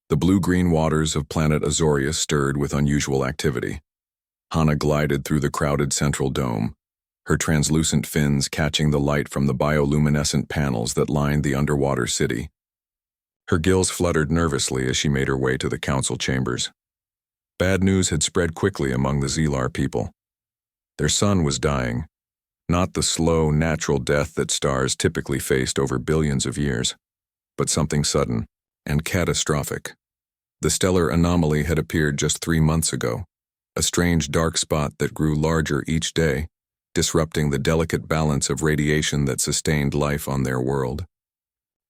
The blue-green waters of planet Azoria stirred with unusual activity. Hana glided through the crowded central dome, her translucent fins catching the light from the bioluminescent panels that lined the underwater city. Her gills fluttered nervously as she made her way to the council chambers. Bad news had spread quickly among the Zelar people. Their sun was dying, not the slow, natural death that stars typically faced over billions of years, but something sudden and catastrophic. The stellar anomaly had appeared just 3 months ago, a strange dark spot that grew larger each day, disrupting the delicate balance of radiation that sustained life on their world.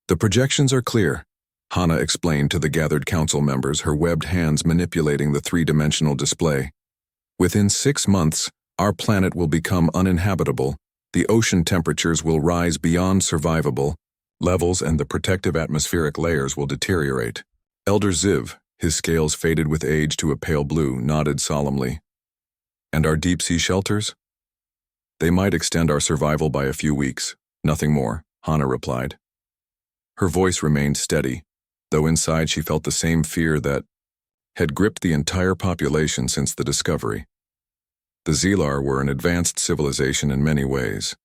The projections are clear, Hana explained to the gathered council members, her webbed hands manipulating the 3-dimensional display. Within 6 months, our planet will become uninhabitable, the ocean temperatures will rise beyond survivable levels, and the protective atmospheric layers will deteriorate. Elder Ziv, his scales faded with age to a pale blue, nodded solemnly. And our deep-sea shelters? They might extend our survival by a few weeks, nothing more, Hana replied. Her voice remained steady, though inside she felt the same fear that had gripped the entire population since the discovery. The Zelar were an advanced civilization in many ways.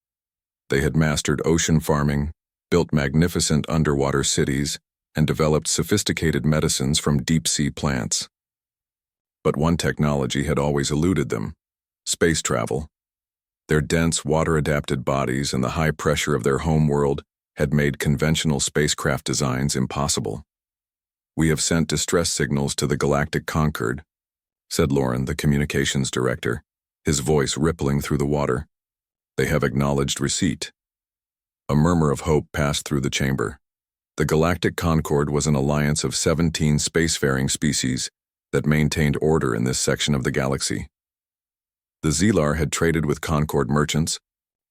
They had mastered ocean farming, built magnificent underwater cities, and developed sophisticated medicines from deep-sea plants. But one technology had always eluded them: space travel. Their dense, water-adapted bodies and the high pressure of their home world had made conventional spacecraft designs impossible. "We have sent distress signals to the Galactic Concord," said Lauren, the communications director, his voice rippling through the water. "They have acknowledged receipt." A murmur of hope passed through the chamber. The Galactic Concord was an alliance of 17 spacefaring species that maintained order in this section of the galaxy. The Zelar had traded with Concord merchants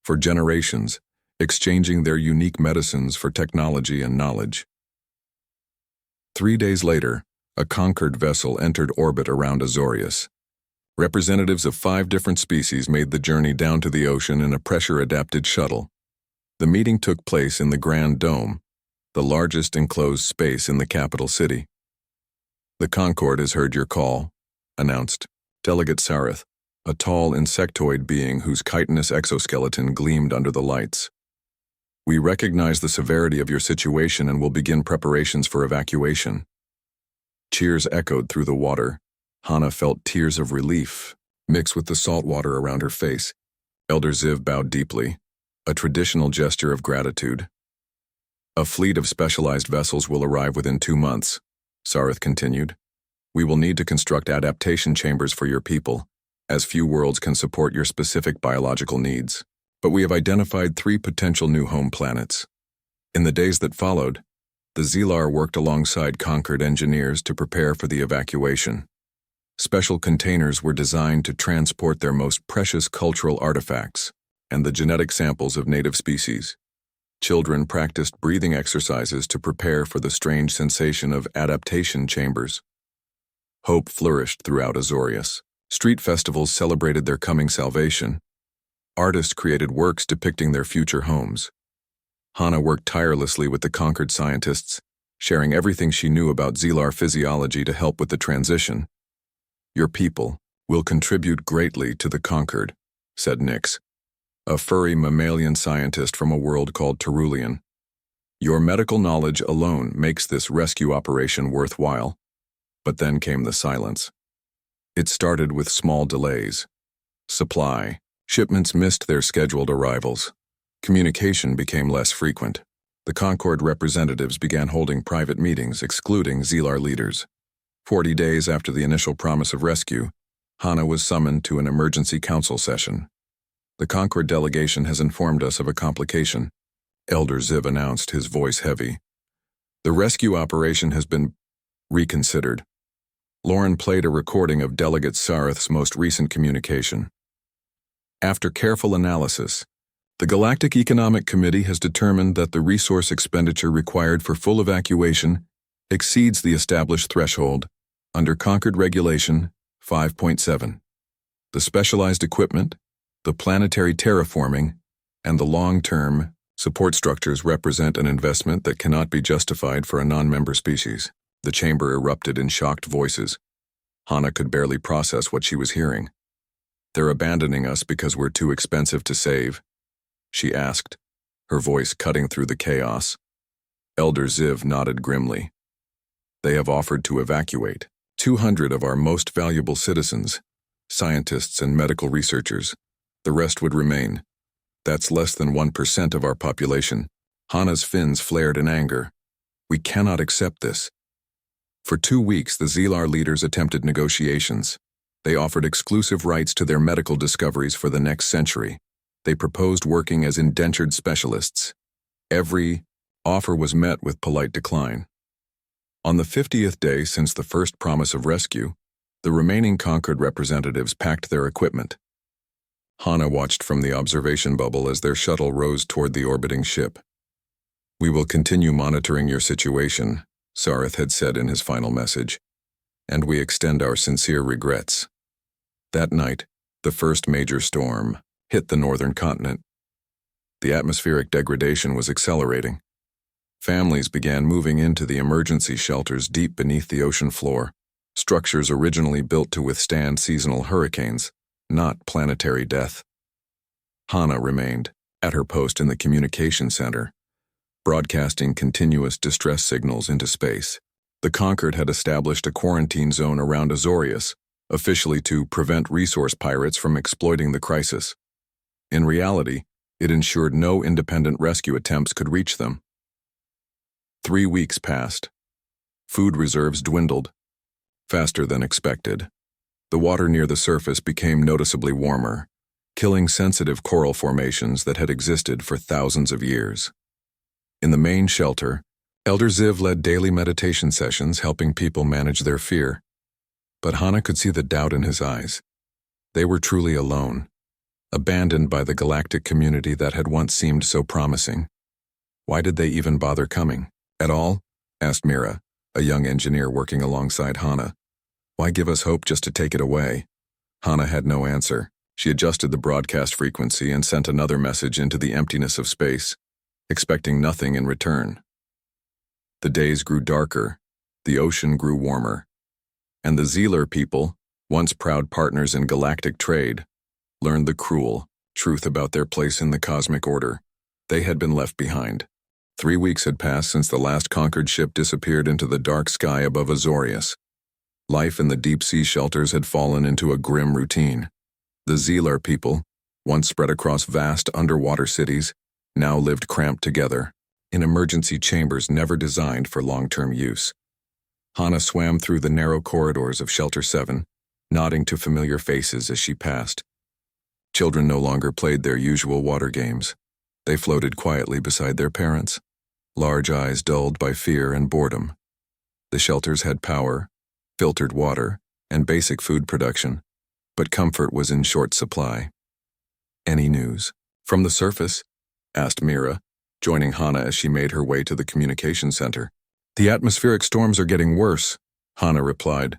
for generations, exchanging their unique medicines for technology and knowledge. 3 days later, a Concord vessel entered orbit around Azorius. Representatives of 5 different species made the journey down to the ocean in a pressure-adapted shuttle. The meeting took place in the Grand Dome, the largest enclosed space in the capital city. "The Concord has heard your call," announced Delegate Sarith, a tall insectoid being whose chitinous exoskeleton gleamed under the lights. "We recognize the severity of your situation and will begin preparations for evacuation." Cheers echoed through the water. Hana felt tears of relief mixed with the salt water around her face. Elder Ziv bowed deeply, a traditional gesture of gratitude. "A fleet of specialized vessels will arrive within 2 months," Sarith continued. "We will need to construct adaptation chambers for your people, as few worlds can support your specific biological needs. But we have identified 3 potential new home planets." In the days that followed, the Zelar worked alongside Concord engineers to prepare for the evacuation. Special containers were designed to transport their most precious cultural artifacts and the genetic samples of native species. Children practiced breathing exercises to prepare for the strange sensation of adaptation chambers. Hope flourished throughout Azorius. Street festivals celebrated their coming salvation. Artists created works depicting their future homes. Hana worked tirelessly with the Concord scientists, sharing everything she knew about Zelar physiology to help with the transition. "Your people will contribute greatly to the Concord," said Nyx, a furry mammalian scientist from a world called Terulian. "Your medical knowledge alone makes this rescue operation worthwhile." But then came the silence. It started with small delays. Supply. Shipments missed their scheduled arrivals. Communication became less frequent. The Concord representatives began holding private meetings excluding Zelar leaders. 40 days after the initial promise of rescue, Hana was summoned to an emergency council session. "The Concord delegation has informed us of a complication," Elder Ziv announced, his voice heavy. "The rescue operation has been reconsidered." Lauren played a recording of Delegate Sarith's most recent communication. "After careful analysis, the Galactic Economic Committee has determined that the resource expenditure required for full evacuation exceeds the established threshold under Concord Regulation 5.7. The specialized equipment, the planetary terraforming, and the long-term support structures represent an investment that cannot be justified for a non-member species. The chamber erupted in shocked voices. Hana could barely process what she was hearing. "They're abandoning us because we're too expensive to save?" she asked, her voice cutting through the chaos. Elder Ziv nodded grimly. "They have offered to evacuate 200 of our most valuable citizens, scientists and medical researchers. The rest would remain. That's less than 1% of our population." Hana's fins flared in anger. "We cannot accept this." For 2 weeks, the Zelar leaders attempted negotiations. They offered exclusive rights to their medical discoveries for the next century. They proposed working as indentured specialists. Every offer was met with polite decline. On the 50th day since the first promise of rescue, the remaining conquered representatives packed their equipment. Hana watched from the observation bubble as their shuttle rose toward the orbiting ship. "We will continue monitoring your situation," Sareth had said in his final message, "and we extend our sincere regrets." That night, the first major storm hit the northern continent. The atmospheric degradation was accelerating. Families began moving into the emergency shelters deep beneath the ocean floor, structures originally built to withstand seasonal hurricanes, not planetary death. Hana remained at her post in the communication center, broadcasting continuous distress signals into space. The Conquered had established a quarantine zone around Azorius, officially to prevent resource pirates from exploiting the crisis. In reality, it ensured no independent rescue attempts could reach them. 3 weeks passed. Food reserves dwindled, faster than expected. The water near the surface became noticeably warmer, killing sensitive coral formations that had existed for thousands of years. In the main shelter, Elder Ziv led daily meditation sessions helping people manage their fear. But Hana could see the doubt in his eyes. They were truly alone, abandoned by the galactic community that had once seemed so promising. Why did they even bother coming at all? Asked Mira, a young engineer working alongside Hana. Why give us hope just to take it away? Hana had no answer. She adjusted the broadcast frequency and sent another message into the emptiness of space, expecting nothing in return. The days grew darker, the ocean grew warmer, and the Zealer people, once proud partners in galactic trade, learned the cruel truth about their place in the cosmic order. They had been left behind. 3 weeks had passed since the last conquered ship disappeared into the dark sky above Azorius. Life in the deep-sea shelters had fallen into a grim routine. The Zealar people, once spread across vast underwater cities, now lived cramped together, in emergency chambers never designed for long-term use. Hana swam through the narrow corridors of Shelter 7, nodding to familiar faces as she passed. Children no longer played their usual water games. They floated quietly beside their parents, large eyes dulled by fear and boredom. The shelters had power, filtered water, and basic food production, but comfort was in short supply. "Any news from the surface?" asked Mira, joining Hana as she made her way to the communication center. "The atmospheric storms are getting worse," Hana replied.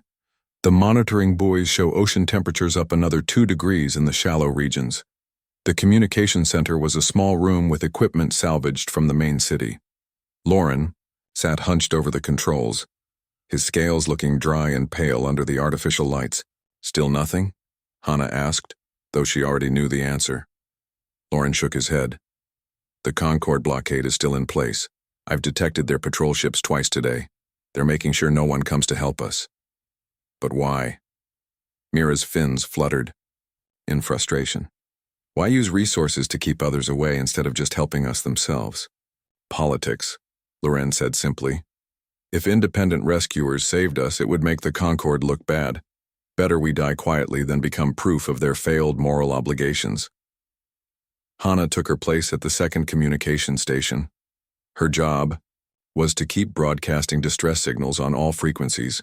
"The monitoring buoys show ocean temperatures up another 2 degrees in the shallow regions." The communication center was a small room with equipment salvaged from the main city. Lauren sat hunched over the controls, his scales looking dry and pale under the artificial lights. "Still nothing?" Hana asked, though she already knew the answer. Lauren shook his head. "The Concord blockade is still in place. I've detected their patrol ships twice today. They're making sure no one comes to help us." "But why?" Mira's fins fluttered in frustration. "Why use resources to keep others away instead of just helping us themselves?" "Politics," Loren said simply. "If independent rescuers saved us, it would make the Concord look bad. Better we die quietly than become proof of their failed moral obligations." Hana took her place at the second communication station. Her job was to keep broadcasting distress signals on all frequencies,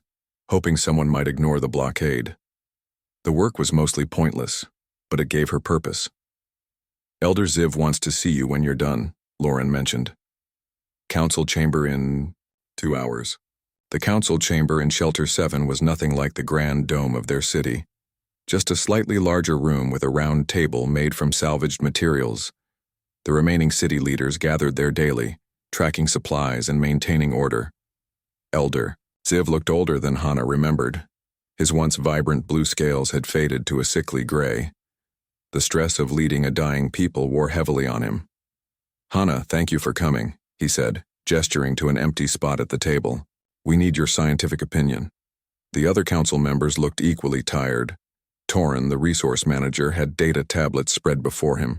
hoping someone might ignore the blockade. The work was mostly pointless, but it gave her purpose. "Elder Ziv wants to see you when you're done," Lauren mentioned. "Council chamber in 2 hours." The council chamber in Shelter 7 was nothing like the grand dome of their city. Just a slightly larger room with a round table made from salvaged materials. The remaining city leaders gathered there daily, tracking supplies and maintaining order. Elder Ziv looked older than Hana remembered. His once vibrant blue scales had faded to a sickly gray. The stress of leading a dying people wore heavily on him. "Hana, thank you for coming," he said, gesturing to an empty spot at the table. "We need your scientific opinion." The other council members looked equally tired. Torin, the resource manager, had data tablets spread before him.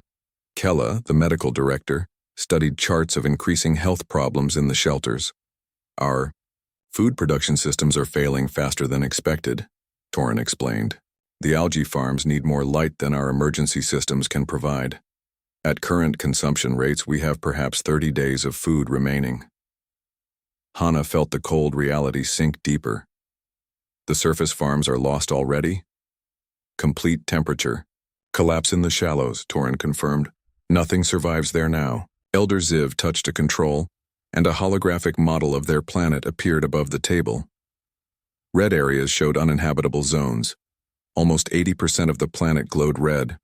Kella, the medical director, studied charts of increasing health problems in the shelters. "Our food production systems are failing faster than expected," Torin explained. "The algae farms need more light than our emergency systems can provide. At current consumption rates, we have perhaps 30 days of food remaining." Hana felt the cold reality sink deeper. The surface farms are lost already? Complete temperature. "Collapse in the shallows," Torin confirmed. "Nothing survives there now." Elder Ziv touched a control, and a holographic model of their planet appeared above the table. Red areas showed uninhabitable zones. Almost 80% of the planet glowed red.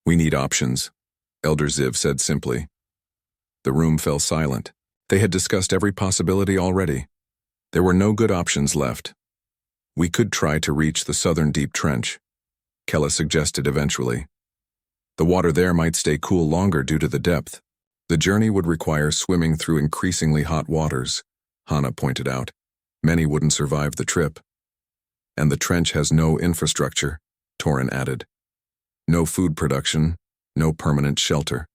"We need options," Elder Ziv said simply. The room fell silent. They had discussed every possibility already. There were no good options left. "We could try to reach the southern deep trench," Kella suggested eventually. "The water there might stay cool longer due to the depth. The journey would require swimming through increasingly hot waters," Hana pointed out. "Many wouldn't survive the trip." "And the trench has no infrastructure," Torin added. "No food production, no permanent shelter."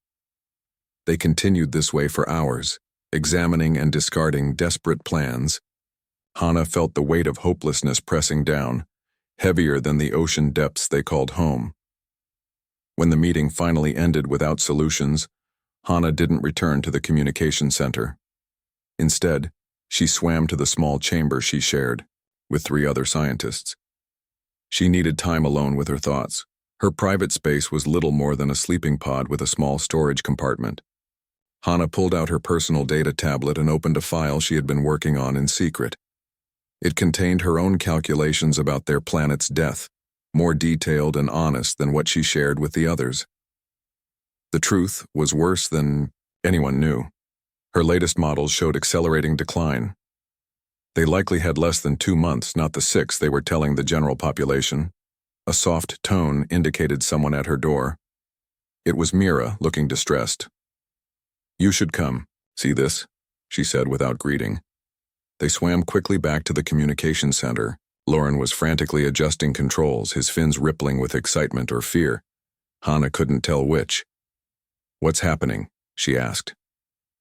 They continued this way for hours, examining and discarding desperate plans. Hana felt the weight of hopelessness pressing down, heavier than the ocean depths they called home. When the meeting finally ended without solutions, Hana didn't return to the communication center. Instead, she swam to the small chamber she shared with 3 other scientists. She needed time alone with her thoughts. Her private space was little more than a sleeping pod with a small storage compartment. Hana pulled out her personal data tablet and opened a file she had been working on in secret. It contained her own calculations about their planet's death, more detailed and honest than what she shared with the others. The truth was worse than anyone knew. Her latest models showed accelerating decline. They likely had less than 2 months, not the 6 they were telling the general population. A soft tone indicated someone at her door. It was Mira, looking distressed. "You should come. See this?" she said without greeting. They swam quickly back to the communication center. Lauren was frantically adjusting controls, his fins rippling with excitement or fear. Hana couldn't tell which. "What's happening?" she asked.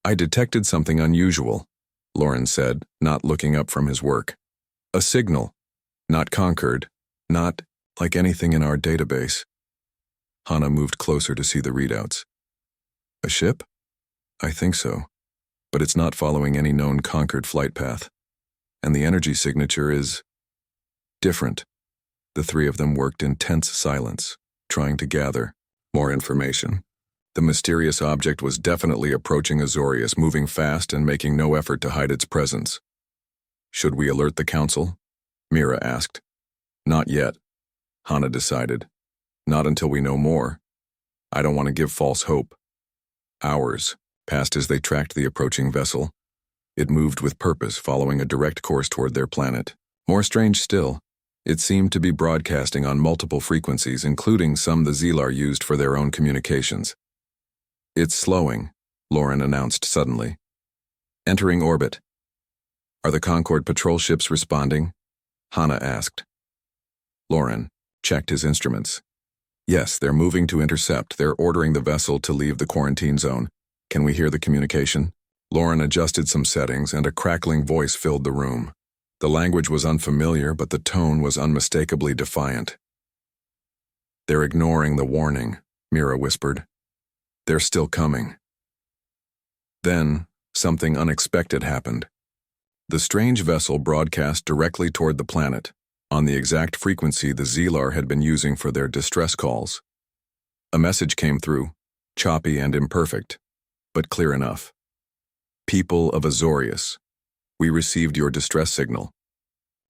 "I detected something unusual," Lauren said, not looking up from his work. "A signal. Not conquered. Not like anything in our database." Hana moved closer to see the readouts. "A ship? I think so. But it's not following any known conquered flight path. And the energy signature is different." The 3 of them worked in tense silence, trying to gather more information. The mysterious object was definitely approaching Azorius, moving fast and making no effort to hide its presence. "Should we alert the council?" Mira asked. "Not yet," Hana decided. "Not until we know more. I don't want to give false hope." Hours passed as they tracked the approaching vessel. It moved with purpose, following a direct course toward their planet. More strange still, it seemed to be broadcasting on multiple frequencies, including some the Zelar used for their own communications. "It's slowing," Lauren announced suddenly. "Entering orbit." "Are the Concord patrol ships responding?" Hana asked. Lauren checked his instruments. "Yes, they're moving to intercept. They're ordering the vessel to leave the quarantine zone. Can we hear the communication?" Lauren adjusted some settings, and a crackling voice filled the room. The language was unfamiliar, but the tone was unmistakably defiant. "They're ignoring the warning," Mira whispered. "They're still coming." Then, something unexpected happened. The strange vessel broadcast directly toward the planet, on the exact frequency the Zelar had been using for their distress calls. A message came through, choppy and imperfect, but clear enough. "People of Azorius, we received your distress signal.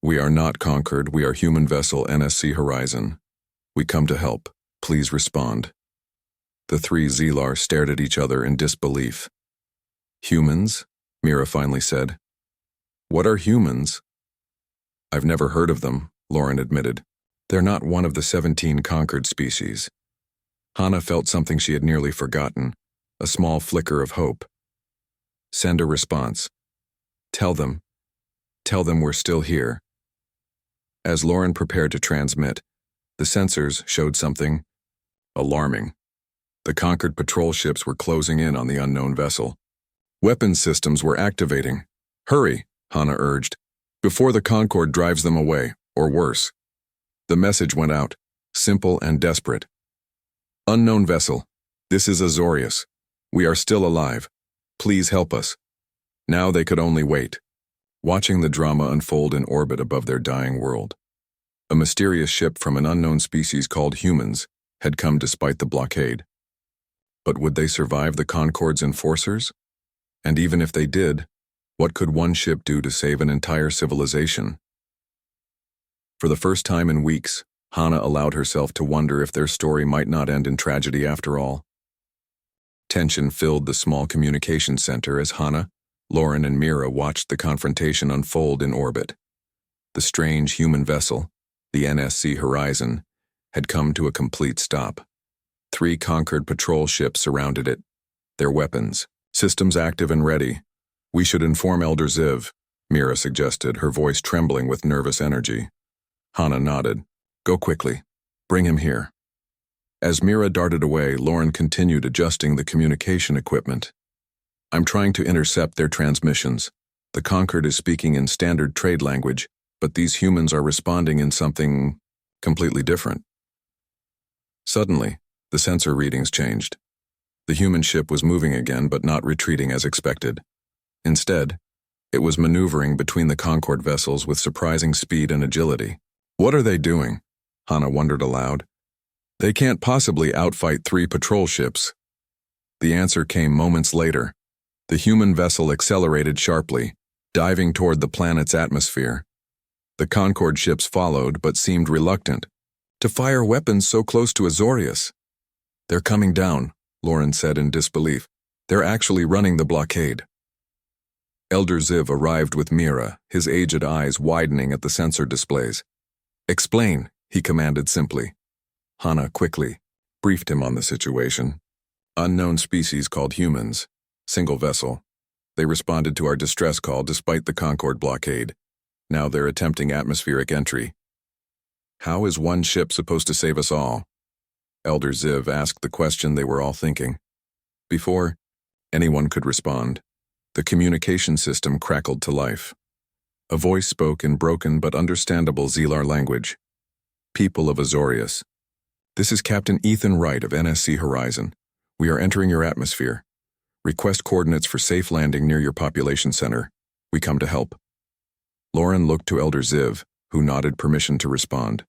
We are not conquered. We are human vessel NSC Horizon. We come to help. Please respond." The 3 Zelar stared at each other in disbelief. "Humans?" Mira finally said. "What are humans?" I've never heard of them, Lauren admitted. They're not one of the 17 conquered species. Hana felt something she had nearly forgotten, a small flicker of hope. Send a response. Tell them we're still here. As Lauren prepared to transmit, the sensors showed something alarming. The conquered patrol ships were closing in on the unknown vessel. Weapons systems were activating. Hurry, Hana urged, before the Concorde drives them away, or worse. The message went out, simple and desperate. Unknown vessel, this is Azorius. We are still alive. Please help us. Now they could only wait, watching the drama unfold in orbit above their dying world. A mysterious ship from an unknown species called humans had come despite the blockade. But would they survive the Concorde's enforcers? And even if they did, what could one ship do to save an entire civilization? For the first time in weeks, Hana allowed herself to wonder if their story might not end in tragedy after all. Tension filled the small communication center as Hana, Lauren, and Mira watched the confrontation unfold in orbit. The strange human vessel, the NSC Horizon, had come to a complete stop. 3 conquered patrol ships surrounded it, their weapons, systems active and ready. We should inform Elder Ziv, Mira suggested, her voice trembling with nervous energy. Hana nodded. Go quickly. Bring him here. As Mira darted away, Lauren continued adjusting the communication equipment. I'm trying to intercept their transmissions. The Conquered is speaking in standard trade language, but these humans are responding in something completely different. Suddenly, the sensor readings changed. The human ship was moving again, but not retreating as expected. Instead, it was maneuvering between the Concorde vessels with surprising speed and agility. What are they doing? Hana wondered aloud. They can't possibly outfight 3 patrol ships. The answer came moments later. The human vessel accelerated sharply, diving toward the planet's atmosphere. The Concorde ships followed, but seemed reluctant to fire weapons so close to Azorius. They're coming down, Lauren said in disbelief. They're actually running the blockade. Elder Ziv arrived with Mira, his aged eyes widening at the sensor displays. Explain, he commanded simply. Hana quickly briefed him on the situation. Unknown species called humans. Single vessel. They responded to our distress call despite the Concorde blockade. Now they're attempting atmospheric entry. How is one ship supposed to save us all? Elder Ziv asked the question they were all thinking. Before anyone could respond, the communication system crackled to life. A voice spoke in broken but understandable Zelar language. People of Azorius. This is Captain Ethan Wright of NSC Horizon. We are entering your atmosphere. Request coordinates for safe landing near your population center. We come to help. Lauren looked to Elder Ziv, who nodded permission to respond.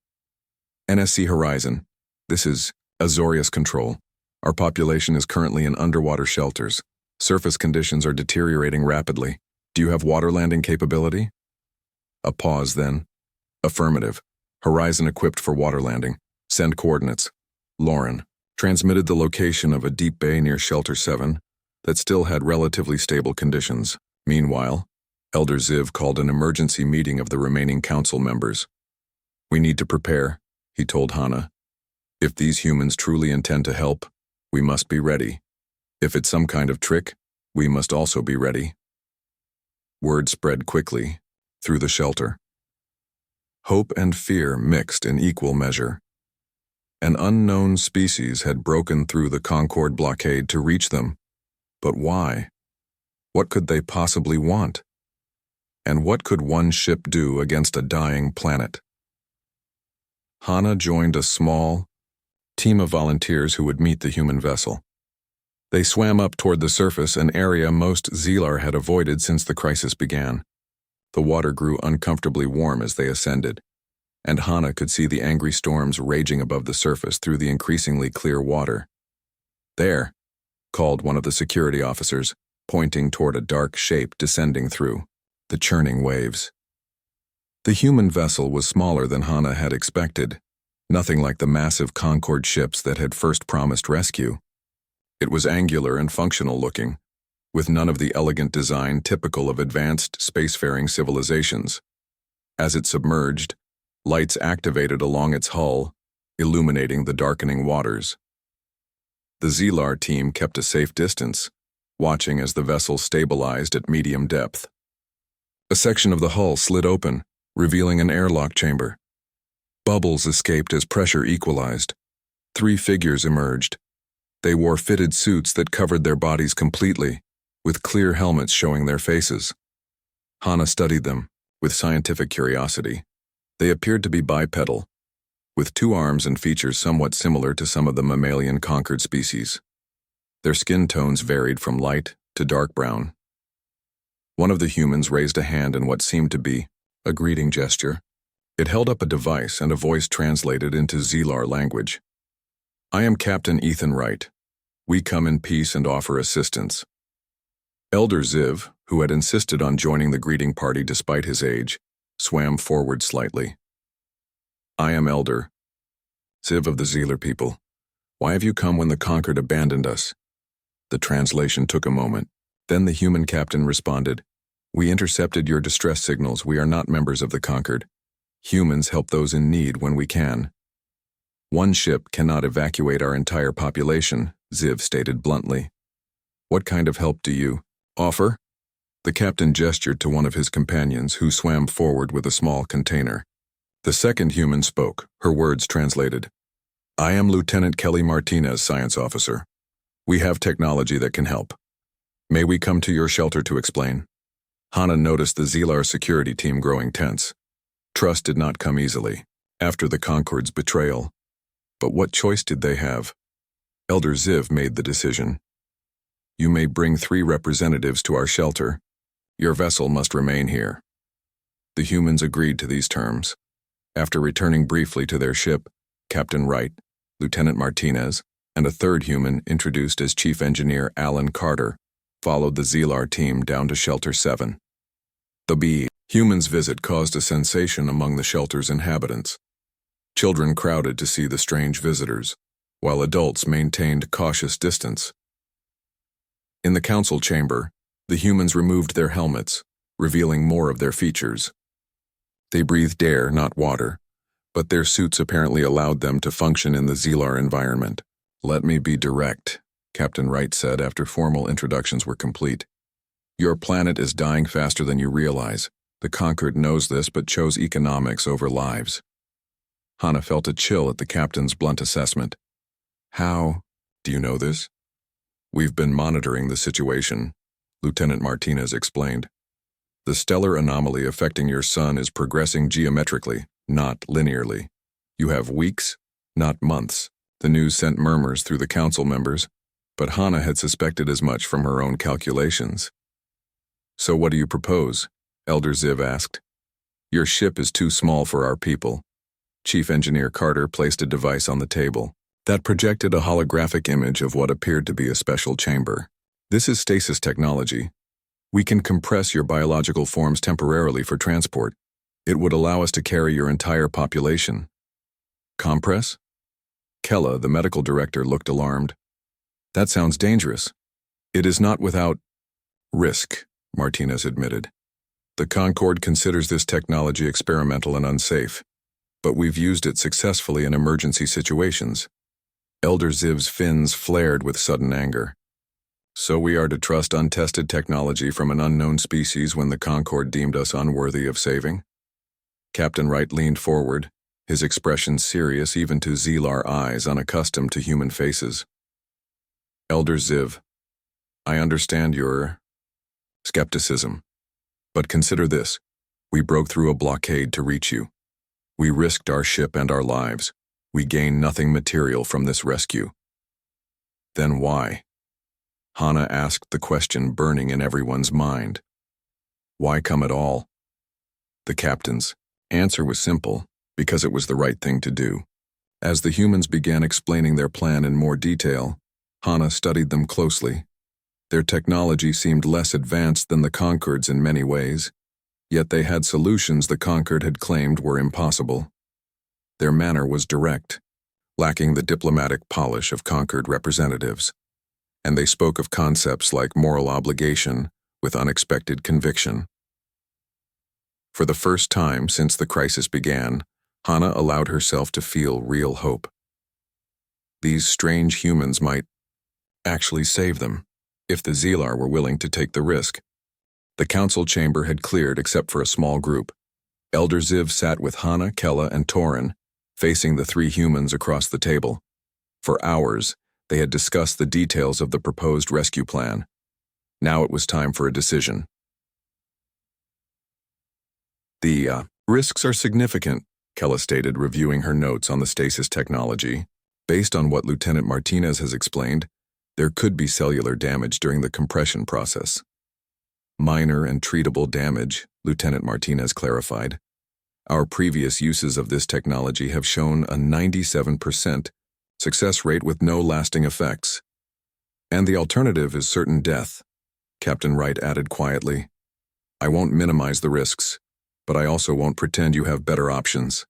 NSC Horizon. This is Azorius Control. Our population is currently in underwater shelters. Surface conditions are deteriorating rapidly. Do you have water landing capability? A pause then. Affirmative. Horizon equipped for water landing. Send coordinates. Lauren transmitted the location of a deep bay near Shelter 7 that still had relatively stable conditions. Meanwhile, Elder Ziv called an emergency meeting of the remaining council members. We need to prepare, he told Hana. If these humans truly intend to help, we must be ready. If it's some kind of trick, we must also be ready. Word spread quickly through the shelter. Hope and fear mixed in equal measure. An unknown species had broken through the Concorde blockade to reach them. But why? What could they possibly want? And what could one ship do against a dying planet? Hana joined a small team of volunteers who would meet the human vessel. They swam up toward the surface, an area most Zelar had avoided since the crisis began. The water grew uncomfortably warm as they ascended, and Hana could see the angry storms raging above the surface through the increasingly clear water. There, called one of the security officers, pointing toward a dark shape descending through the churning waves. The human vessel was smaller than Hana had expected, nothing like the massive Concorde ships that had first promised rescue. It was angular and functional looking, with none of the elegant design typical of advanced spacefaring civilizations. As it submerged, lights activated along its hull, illuminating the darkening waters. The Zelar team kept a safe distance, watching as the vessel stabilized at medium depth. A section of the hull slid open, revealing an airlock chamber. Bubbles escaped as pressure equalized. 3 figures emerged. They wore fitted suits that covered their bodies completely, with clear helmets showing their faces. Hana studied them, with scientific curiosity. They appeared to be bipedal, with 2 arms and features somewhat similar to some of the mammalian-conquered species. Their skin tones varied from light to dark brown. One of the humans raised a hand in what seemed to be a greeting gesture. It held up a device and a voice translated into Zelar language. "I am Captain Ethan Wright. We come in peace and offer assistance." Elder Ziv, who had insisted on joining the greeting party despite his age, swam forward slightly. "I am Elder Ziv of the Zelar people. Why have you come when the conquered abandoned us?" The translation took a moment. Then the human captain responded, "We intercepted your distress signals. We are not members of the conquered. Humans help those in need when we can. One ship cannot evacuate our entire population," Ziv stated bluntly. "What kind of help do you offer?" The captain gestured to one of his companions, who swam forward with a small container. The second human spoke, her words translated. "I am Lieutenant Kelly Martinez, Science Officer. We have technology that can help. May we come to your shelter to explain?" Hana noticed the Zelar security team growing tense. Trust did not come easily, after the Concord's betrayal. But what choice did they have? Elder Ziv made the decision. "You may bring 3 representatives to our shelter. Your vessel must remain here." The humans agreed to these terms. After returning briefly to their ship, Captain Wright, Lieutenant Martinez, and a third human, introduced as Chief Engineer Alan Carter, followed the Zelar team down to Shelter 7. The humans' visit caused a sensation among the shelter's inhabitants. Children crowded to see the strange visitors, while adults maintained cautious distance. In the council chamber, the humans removed their helmets, revealing more of their features. They breathed air, not water, but their suits apparently allowed them to function in the Zelar environment. "Let me be direct," Captain Wright said after formal introductions were complete. "Your planet is dying faster than you realize. The Conquered knows this but chose economics over lives." Hana felt a chill at the captain's blunt assessment. "How do you know this?" "We've been monitoring the situation," Lieutenant Martinez explained. "The stellar anomaly affecting your sun is progressing geometrically, not linearly. You have weeks, not months." The news sent murmurs through the council members, but Hana had suspected as much from her own calculations. "So what do you propose?" Elder Ziv asked. "Your ship is too small for our people." Chief Engineer Carter placed a device on the table that projected a holographic image of what appeared to be a special chamber. "This is stasis technology. We can compress your biological forms temporarily for transport. It would allow us to carry your entire population." "Compress?" Kella, the medical director, looked alarmed. "That sounds dangerous." "It is not without risk," Martinez admitted. "The Concord considers this technology experimental and unsafe, but we've used it successfully in emergency situations." Elder Ziv's fins flared with sudden anger. "So we are to trust untested technology from an unknown species when the Concord deemed us unworthy of saving?" Captain Wright leaned forward, his expression serious even to Zelar eyes unaccustomed to human faces. "Elder Ziv, I understand your skepticism, but consider this. We broke through a blockade to reach you. We risked our ship and our lives. We gained nothing material from this rescue." "Then why?" Hana asked, the question burning in everyone's mind. "Why come at all?" The captain's answer was simple: because it was the right thing to do. As the humans began explaining their plan in more detail, Hana studied them closely. Their technology seemed less advanced than the Concord's in many ways, yet they had solutions the Concord had claimed were impossible. Their manner was direct, lacking the diplomatic polish of Concord representatives, and they spoke of concepts like moral obligation with unexpected conviction. For the first time since the crisis began, Hana allowed herself to feel real hope. These strange humans might actually save them, if the Zeelar were willing to take the risk. The council chamber had cleared except for a small group. Elder Ziv sat with Hana, Kella, and Torin, facing the three humans across the table. For hours, they had discussed the details of the proposed rescue plan. Now it was time for a decision. The risks are significant, Kella stated, reviewing her notes on the stasis technology. Based on what Lieutenant Martinez has explained, there could be cellular damage during the compression process. Minor and treatable damage, Lieutenant Martinez clarified. Our previous uses of this technology have shown a 97% success rate with no lasting effects. And the alternative is certain death, Captain Wright added quietly. I won't minimize the risks, but I also won't pretend you have better options.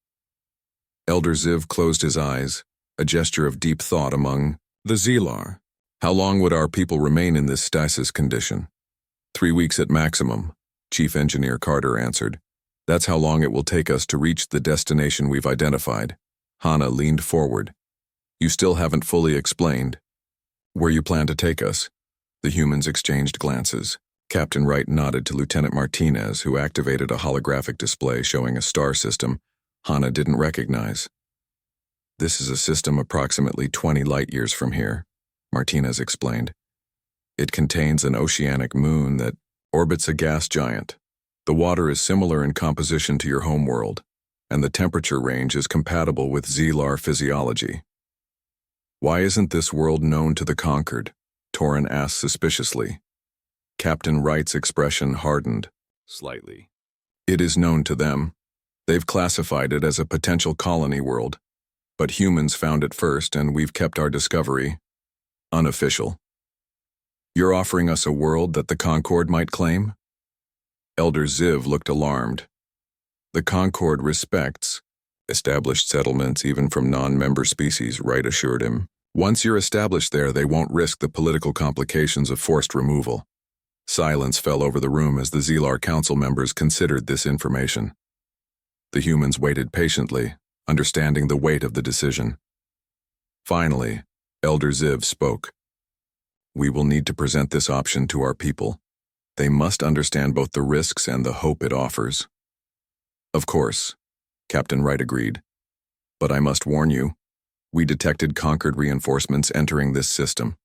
Elder Ziv closed his eyes, a gesture of deep thought among the Zeelar. How long would our people remain in this stasis condition? 3 weeks at maximum, Chief Engineer Carter answered. That's how long it will take us to reach the destination we've identified. Hana leaned forward. You still haven't fully explained where you plan to take us. The humans exchanged glances. Captain Wright nodded to Lieutenant Martinez, who activated a holographic display showing a star system Hana didn't recognize. This is a system approximately 20 light-years from here, Martinez explained. It contains an oceanic moon that orbits a gas giant. The water is similar in composition to your home world, and the temperature range is compatible with Zeelar physiology. Why isn't this world known to the conquered? Torin asked suspiciously. Captain Wright's expression hardened slightly. It is known to them. They've classified it as a potential colony world, but humans found it first, and we've kept our discovery unofficial. You're offering us a world that the Concord might claim? Elder Ziv looked alarmed. The Concord respects established settlements even from non-member species, Wright assured him. Once you're established there, they won't risk the political complications of forced removal. Silence fell over the room as the Zeelar Council members considered this information. The humans waited patiently, understanding the weight of the decision. Finally, Elder Ziv spoke. We will need to present this option to our people. They must understand both the risks and the hope it offers. Of course, Captain Wright agreed. But I must warn you, we detected Concord reinforcements entering this system.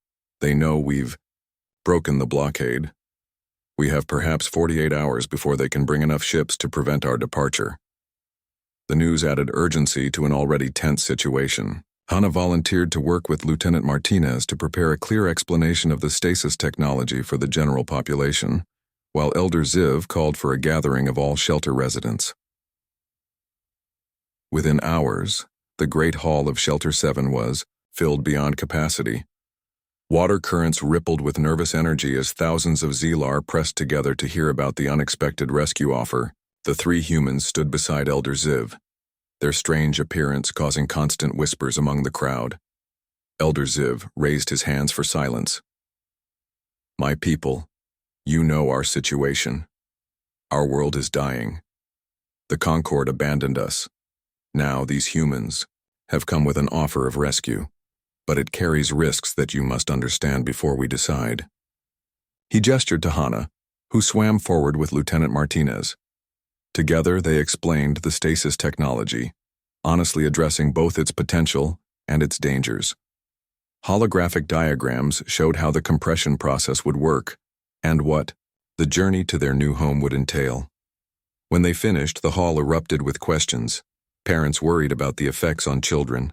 They know we've broken the blockade. We have perhaps 48 hours before they can bring enough ships to prevent our departure. The news added urgency to an already tense situation. Hana volunteered to work with Lieutenant Martinez to prepare a clear explanation of the stasis technology for the general population, while Elder Ziv called for a gathering of all shelter residents. Within hours, the Great Hall of Shelter 7 was filled beyond capacity. Water currents rippled with nervous energy as thousands of Zeelar pressed together to hear about the unexpected rescue offer. The three humans stood beside Elder Ziv, their strange appearance causing constant whispers among the crowd. Elder Ziv raised his hands for silence. My people, you know our situation. Our world is dying. The Concord abandoned us. Now these humans have come with an offer of rescue, but it carries risks that you must understand before we decide. He gestured to Hana, who swam forward with Lieutenant Martinez. Together they explained the stasis technology, honestly addressing both its potential and its dangers. Holographic diagrams showed how the compression process would work and what the journey to their new home would entail. When they finished, the hall erupted with questions. Parents worried about the effects on children.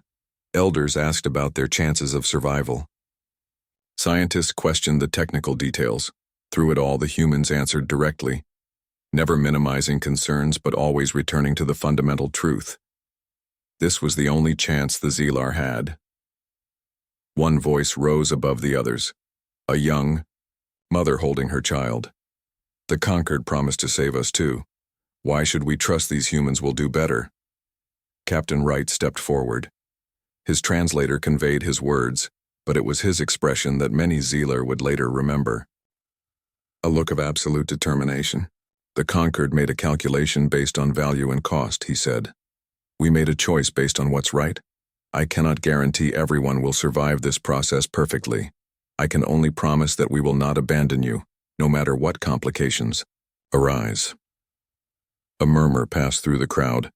Elders asked about their chances of survival. Scientists questioned the technical details. Through it all, the humans answered directly, never minimizing concerns but always returning to the fundamental truth. This was the only chance the Zeelar had. One voice rose above the others, a young mother holding her child. The Conquered promised to save us too. Why should we trust these humans will do better? Captain Wright stepped forward. His translator conveyed his words, but it was his expression that many Zeelar would later remember. A look of absolute determination. The Conquered made a calculation based on value and cost, he said. We made a choice based on what's right. I cannot guarantee everyone will survive this process perfectly. I can only promise that we will not abandon you, no matter what complications arise. A murmur passed through the crowd.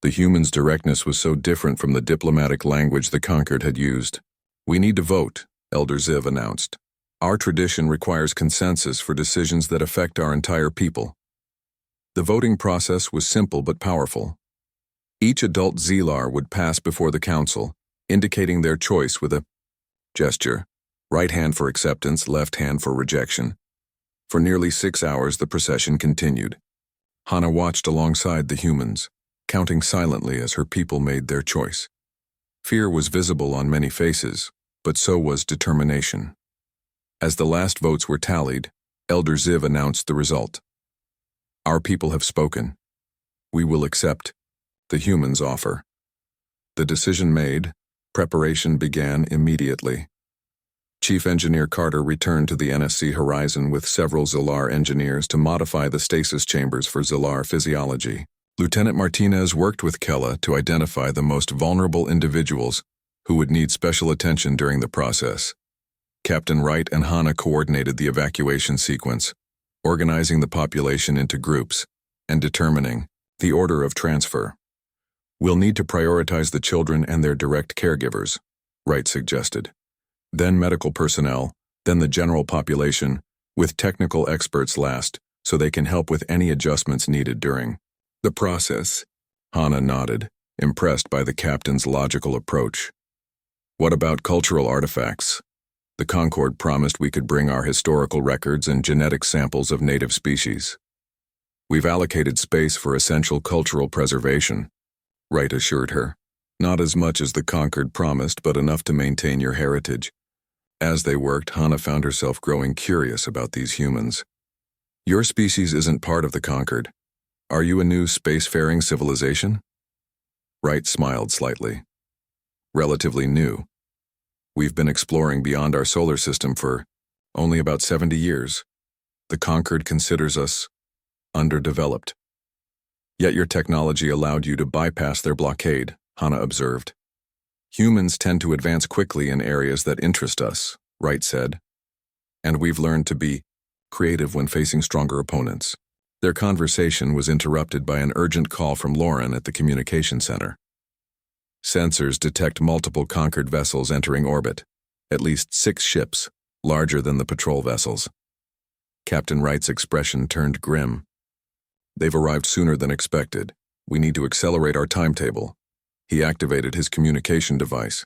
The humans' directness was so different from the diplomatic language the Conquered had used. We need to vote, Elder Ziv announced. Our tradition requires consensus for decisions that affect our entire people. The voting process was simple but powerful. Each adult Zeelar would pass before the council, indicating their choice with a gesture, right hand for acceptance, left hand for rejection. For nearly 6 hours the procession continued. Hana watched alongside the humans, counting silently as her people made their choice. Fear was visible on many faces, but so was determination. As the last votes were tallied, Elder Ziv announced the result. Our people have spoken. We will accept the humans' offer. The decision made, preparation began immediately. Chief Engineer Carter returned to the NSC Horizon with several Zilar engineers to modify the stasis chambers for Zilar physiology. Lieutenant Martinez worked with Kella to identify the most vulnerable individuals who would need special attention during the process. Captain Wright and Hana coordinated the evacuation sequence, organizing the population into groups and determining the order of transfer. We'll need to prioritize the children and their direct caregivers, Wright suggested. Then medical personnel, then the general population, with technical experts last, so they can help with any adjustments needed during the process. Hana nodded, impressed by the captain's logical approach. What about cultural artifacts? The Concord promised we could bring our historical records and genetic samples of native species. We've allocated space for essential cultural preservation, Wright assured her. Not as much as the Concord promised, but enough to maintain your heritage. As they worked, Hana found herself growing curious about these humans. Your species isn't part of the Concord. Are you a new spacefaring civilization? Wright smiled slightly. Relatively new. We've been exploring beyond our solar system for only about 70 years. The Concord considers us underdeveloped. Yet your technology allowed you to bypass their blockade, Hana observed. Humans tend to advance quickly in areas that interest us, Wright said. And we've learned to be creative when facing stronger opponents. Their conversation was interrupted by an urgent call from Lauren at the communication center. Sensors detect multiple Conquered vessels entering orbit, at least 6 ships, larger than the patrol vessels. Captain Wright's expression turned grim. They've arrived sooner than expected. We need to accelerate our timetable. He activated his communication device.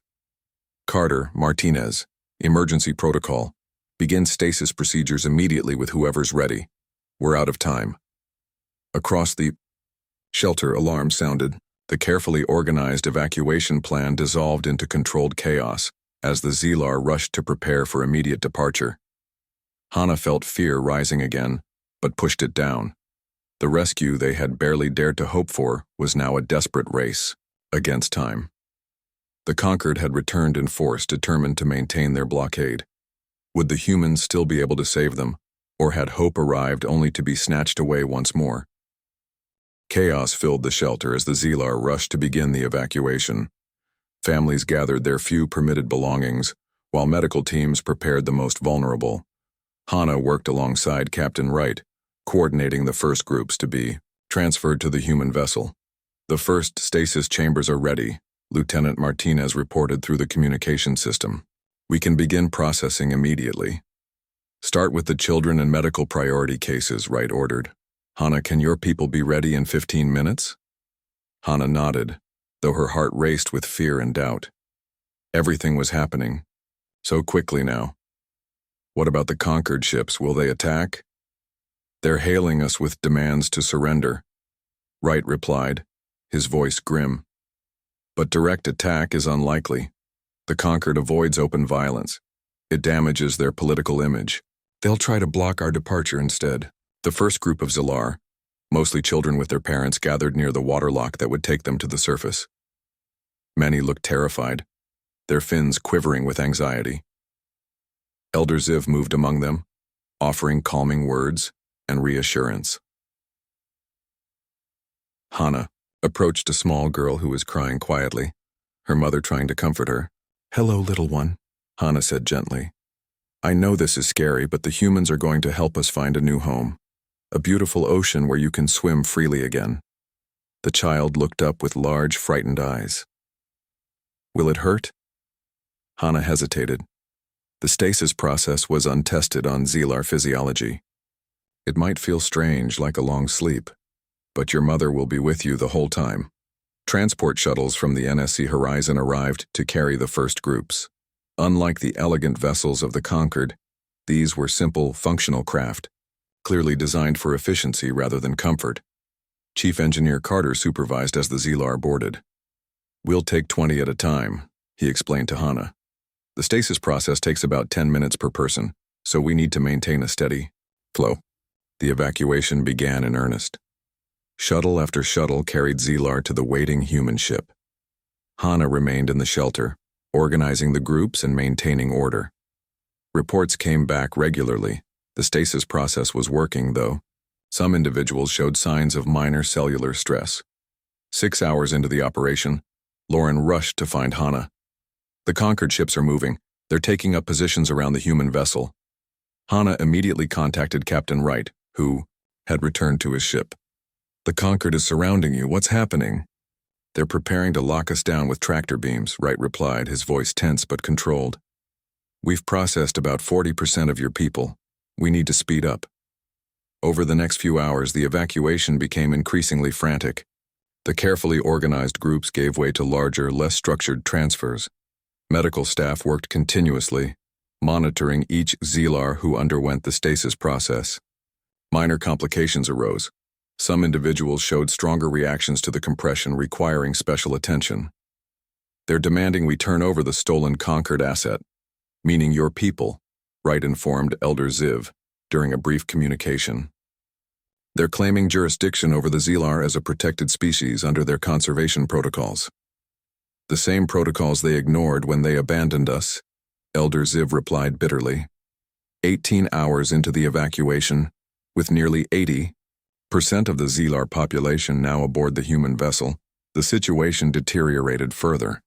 Carter, Martinez, emergency protocol. Begin stasis procedures immediately with whoever's ready. We're out of time. Across the shelter, alarm sounded. The carefully organized evacuation plan dissolved into controlled chaos as the Zeelar rushed to prepare for immediate departure. Hana felt fear rising again, but pushed it down. The rescue they had barely dared to hope for was now a desperate race against time. The Conquered had returned in force, determined to maintain their blockade. Would the humans still be able to save them, or had hope arrived only to be snatched away once more? Chaos filled the shelter as the Zeelar rushed to begin the evacuation. Families gathered their few permitted belongings, while medical teams prepared the most vulnerable. Hana worked alongside Captain Wright, coordinating the first groups to be transferred to the human vessel. The first stasis chambers are ready, Lieutenant Martinez reported through the communication system. We can begin processing immediately. Start with the children and medical priority cases, Wright ordered. Hana, can your people be ready in 15 minutes? Hana nodded, though her heart raced with fear and doubt. Everything was happening so quickly now. What about the Conquered ships? Will they attack? They're hailing us with demands to surrender, Wright replied, his voice grim. But direct attack is unlikely. The Conquered avoids open violence. It damages their political image. They'll try to block our departure instead. The first group of Zilar, mostly children with their parents, gathered near the waterlock that would take them to the surface. Many looked terrified, their fins quivering with anxiety. Elder Ziv moved among them, offering calming words and reassurance. Hana approached a small girl who was crying quietly, her mother trying to comfort her. "Hello, little one," Hana said gently. "I know this is scary, but the humans are going to help us find a new home. A beautiful ocean where you can swim freely again." The child looked up with large, frightened eyes. "Will it hurt?" Hana hesitated. The stasis process was untested on Zelar physiology. "It might feel strange, like a long sleep, but your mother will be with you the whole time." Transport shuttles from the NSC Horizon arrived to carry the first groups. Unlike the elegant vessels of the Concord, these were simple, functional craft, clearly designed for efficiency rather than comfort. Chief Engineer Carter supervised as the Zelar boarded. "We'll take 20 at a time," he explained to Hana. "The stasis process takes about 10 minutes per person, so we need to maintain a steady flow." The evacuation began in earnest. Shuttle after shuttle carried Zelar to the waiting human ship. Hana remained in the shelter, organizing the groups and maintaining order. Reports came back regularly. The stasis process was working, though. Some individuals showed signs of minor cellular stress. 6 hours into the operation, Lauren rushed to find Hana. "The Concord ships are moving. They're taking up positions around the human vessel." Hana immediately contacted Captain Wright, who had returned to his ship. "The Concord is surrounding you. What's happening?" "They're preparing to lock us down with tractor beams," Wright replied, his voice tense but controlled. "We've processed about 40% of your people. We need to speed up." Over the next few hours, the evacuation became increasingly frantic. The carefully organized groups gave way to larger, less structured transfers. Medical staff worked continuously, monitoring each Zelar who underwent the stasis process. Minor complications arose. Some individuals showed stronger reactions to the compression, requiring special attention. "They're demanding we turn over the stolen Concord asset, meaning your people," Wright informed Elder Ziv during a brief communication. "They're claiming jurisdiction over the Zelar as a protected species under their conservation protocols. The same protocols they ignored when they abandoned us," Elder Ziv replied bitterly. 18 hours into the evacuation, with nearly 80% of the Zelar population now aboard the human vessel, the situation deteriorated further.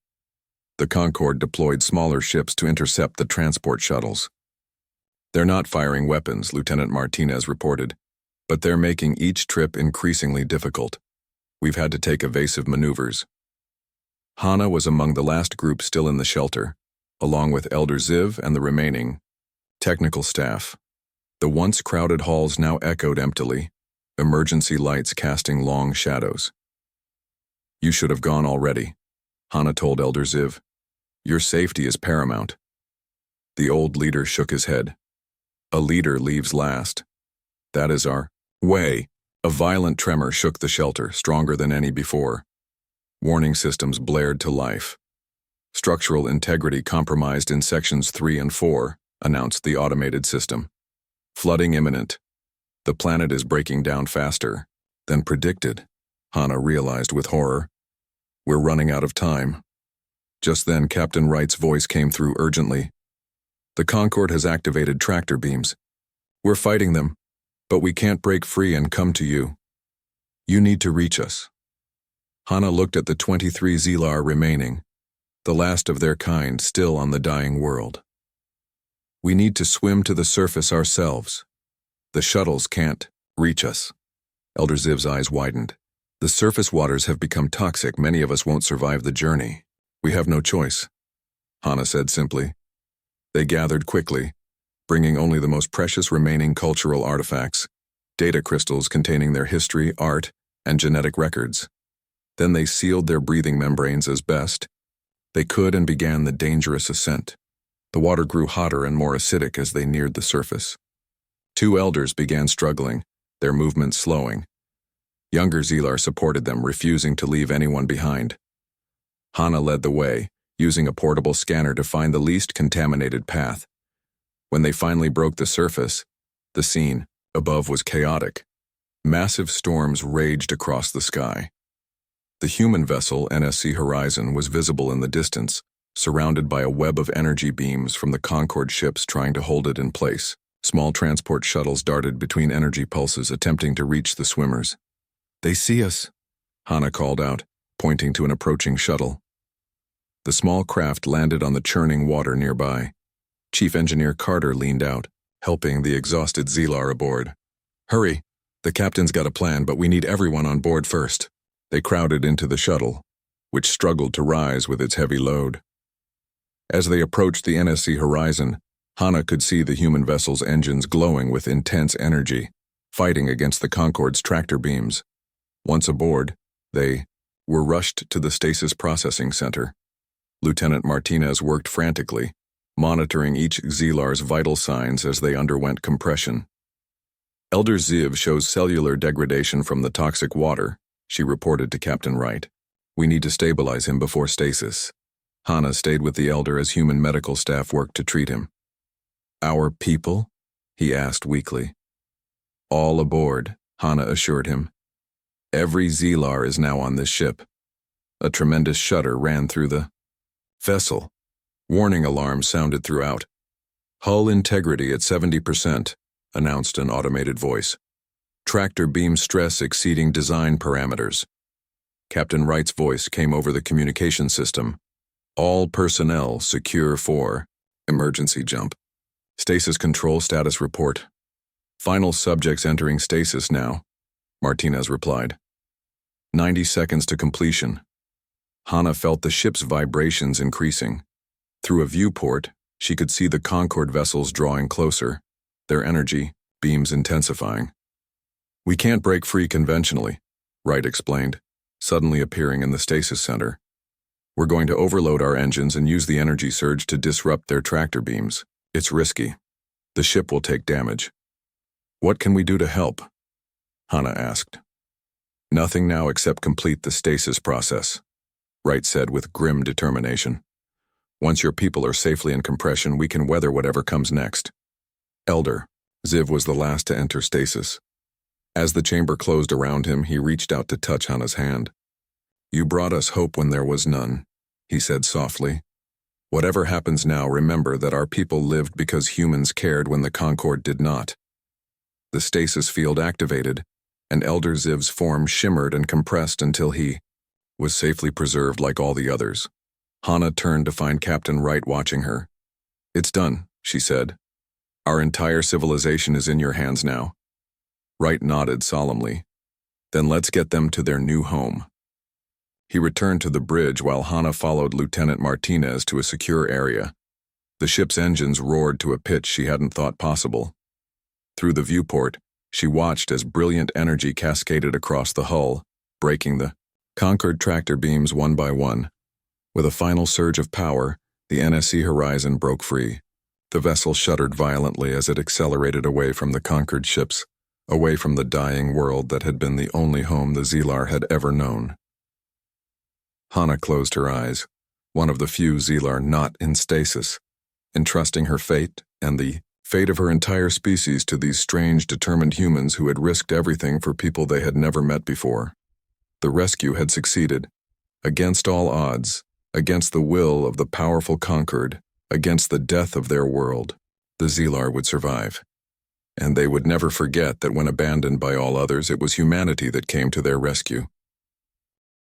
The Concord deployed smaller ships to intercept the transport shuttles. "They're not firing weapons," Lieutenant Martinez reported, "but they're making each trip increasingly difficult. We've had to take evasive maneuvers." Hana was among the last group still in the shelter, along with Elder Ziv and the remaining technical staff. The once crowded halls now echoed emptily, emergency lights casting long shadows. "You should have gone already," Hana told Elder Ziv. "Your safety is paramount." The old leader shook his head. "A leader leaves last. That is our way." A violent tremor shook the shelter, stronger than any before. Warning systems blared to life. "Structural integrity compromised in sections 3 and 4, announced the automated system. "Flooding imminent. The planet is breaking down faster than predicted," Hana realized with horror. "We're running out of time." Just then, Captain Wright's voice came through urgently. "The Concord has activated tractor beams. We're fighting them, but we can't break free and come to you. You need to reach us." Hana looked at the 23 Zelar remaining, the last of their kind still on the dying world. "We need to swim to the surface ourselves. The shuttles can't reach us." Elder Ziv's eyes widened. "The surface waters have become toxic. Many of us won't survive the journey. We have no choice," Hana said simply. They gathered quickly, bringing only the most precious remaining cultural artifacts, data crystals containing their history, art, and genetic records. Then they sealed their breathing membranes as best they could and began the dangerous ascent. The water grew hotter and more acidic as they neared the surface. 2 elders began struggling, their movements slowing. Younger Zelar supported them, refusing to leave anyone behind. Hana led the way, using a portable scanner to find the least contaminated path. When they finally broke the surface, the scene above was chaotic. Massive storms raged across the sky. The human vessel, NSC Horizon, was visible in the distance, surrounded by a web of energy beams from the Concord ships trying to hold it in place. Small transport shuttles darted between energy pulses, attempting to reach the swimmers. "They see us," Hana called out, pointing to an approaching shuttle. The small craft landed on the churning water nearby. Chief Engineer Carter leaned out, helping the exhausted Zeelar aboard. Hurry! The captain's got a plan, but we need everyone on board first. They crowded into the shuttle, which struggled to rise with its heavy load. As they approached the NSC horizon, Hana could see the human vessel's engines glowing with intense energy, fighting against the Concorde's tractor beams. Once aboard, they were rushed to the stasis processing center. Lieutenant Martinez worked frantically, monitoring each Zeelar's vital signs as they underwent compression. Elder Ziv shows cellular degradation from the toxic water, she reported to Captain Wright. We need to stabilize him before stasis. Hana stayed with the Elder as human medical staff worked to treat him. Our people? He asked weakly. All aboard, Hana assured him. Every Zeelar is now on this ship. A tremendous shudder ran through the vessel. Warning alarms sounded throughout. Hull integrity at 70%, announced an automated voice. Tractor beam stress exceeding design parameters. Captain Wright's voice came over the communication system. All personnel secure for emergency jump. Stasis control status report. Final subjects entering stasis now, Martinez replied. 90 seconds to completion. Hana felt the ship's vibrations increasing. Through a viewport, she could see the Concorde vessels drawing closer, their energy beams intensifying. We can't break free conventionally, Wright explained, suddenly appearing in the stasis center. We're going to overload our engines and use the energy surge to disrupt their tractor beams. It's risky. The ship will take damage. What can we do to help? Hana asked. Nothing now except complete the stasis process, Wright said with grim determination. Once your people are safely in compression, we can weather whatever comes next. Elder, Ziv was the last to enter stasis. As the chamber closed around him, he reached out to touch Hana's hand. You brought us hope when there was none, he said softly. Whatever happens now, remember that our people lived because humans cared when the Concorde did not. The stasis field activated, and Elder Ziv's form shimmered and compressed until he was safely preserved like all the others. Hana turned to find Captain Wright watching her. It's done, she said. Our entire civilization is in your hands now. Wright nodded solemnly. Then let's get them to their new home. He returned to the bridge while Hana followed Lieutenant Martinez to a secure area. The ship's engines roared to a pitch she hadn't thought possible. Through the viewport, she watched as brilliant energy cascaded across the hull, breaking the Concorde tractor beams one by one. With a final surge of power, the NSC horizon broke free. The vessel shuddered violently as it accelerated away from the conquered ships, away from the dying world that had been the only home the Zeelar had ever known. Hana closed her eyes, one of the few Zeelar not in stasis, entrusting her fate and the fate of her entire species to these strange, determined humans who had risked everything for people they had never met before. The rescue had succeeded, against all odds, against the will of the powerful Concorde, against the death of their world. The Zeelar would survive. And they would never forget that when abandoned by all others, it was humanity that came to their rescue.